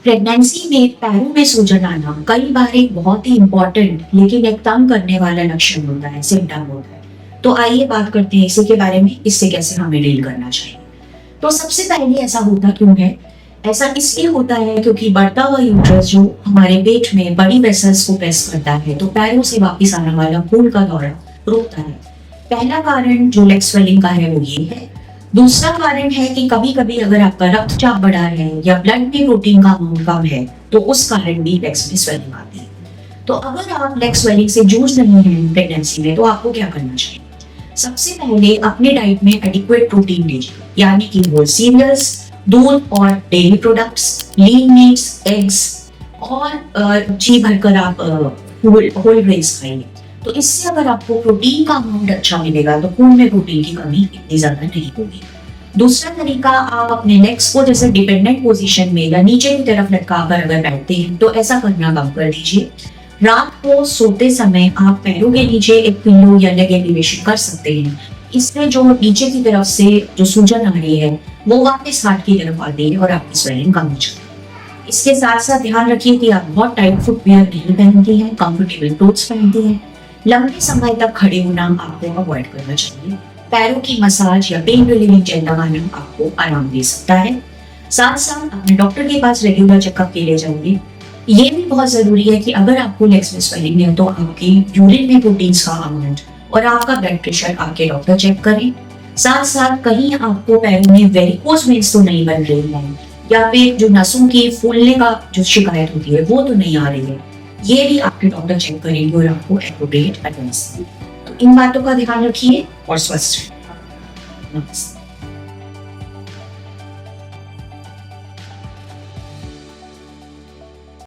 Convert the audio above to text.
Pregnancy में पैरों में सूजन आना कई बार एक बहुत ही इम्पोर्टेंट लेकिन एक तंग करने वाला लक्षण होता है, सिम्टम होता है। तो आइए बात करते हैं इसी के बारे में, इससे कैसे हमें डील करना चाहिए। तो सबसे पहले ऐसा होता क्यों है? ऐसा इसलिए होता है क्योंकि बढ़ता हुआ यूट्रस जो हमारे पेट में बड़ी वेसल्स को प्रेस करता है, तो पैरों से वापस आने वाला खून का दौरा रोकता है। पहला कारण जो लेग स्वेलिंग का है वो ये है। दूसरा कारण है कि कभी कभी अगर आपका रक्तचाप बढ़ा है या ब्लड में प्रोटीन का अमाउंट कम है तो उस कारण भी लेग्स में स्वेलिंग आती है। तो अगर आप लेग स्वेलिंग से जूझ रहे हैं प्रेगनेंसी में, तो आपको क्या करना चाहिए? सबसे पहले अपने डाइट में एडिक्वेट प्रोटीन लीजिए, यानी कि होल सीरियल्स, दूध और डेयरी प्रोडक्ट्स, लीन मीट्स, एग्स और जी भरकर आप होल ग्रेन्स खाइए। तो इससे अगर आपको प्रोटीन का अमाउंट अच्छा मिलेगा तो खून में प्रोटीन की कमी इतनी ज्यादा नहीं होगी। दूसरा तरीका, आप अपने लेग्स को जैसे डिपेंडेंट पोजीशन में या नीचे की तरफ लटकाकर अगर बैठते हैं तो ऐसा करना कम कर दीजिए। रात को सोते समय आप पैरों के नीचे एक पिल्लो या लेग एलिवेशन कर सकते हैं। इससे जो नीचे की तरफ से जो सूजन आ रही है वो वापस हाथ की तरफ आती है और आपकी स्वेलिंग कम हो जाती है। इसके साथ साथ ध्यान रखिए कि आप बहुत टाइट फुटवियर नहीं पहनती हैं, कंफर्टेबल क्लोथ्स पहनती हैं। लंबे समय तक खड़े होना आपको अवॉइड करना चाहिए। पैरों की मसाज या पेन रिलीविंग जेल लगाना आपको आराम दे सकता है। साथ साथ अपने डॉक्टर के पास रेगुलर चेकअप के लिए जाइए। ये भी बहुत जरूरी है कि अगर आपको लेग्स में स्वेलिंग है तो आपकी यूरिन में प्रोटीन्स का अमाउंट और आपका ब्लड प्रेशर आपके डॉक्टर चेक करें। साथ साथ कहीं आपको पैरों में वेरिकोज वेन्स तो नहीं बन रही है या फिर जो नसों की फूलने का जो शिकायत होती है वो तो नहीं आ रही है, ये भी आपके डॉक्टर चेक करेंगे और आपको एप्रोप्रिएट एडवाइस देंगे। तो इन बातों का ध्यान रखिए और स्वस्थ रहिए। नमस्ते।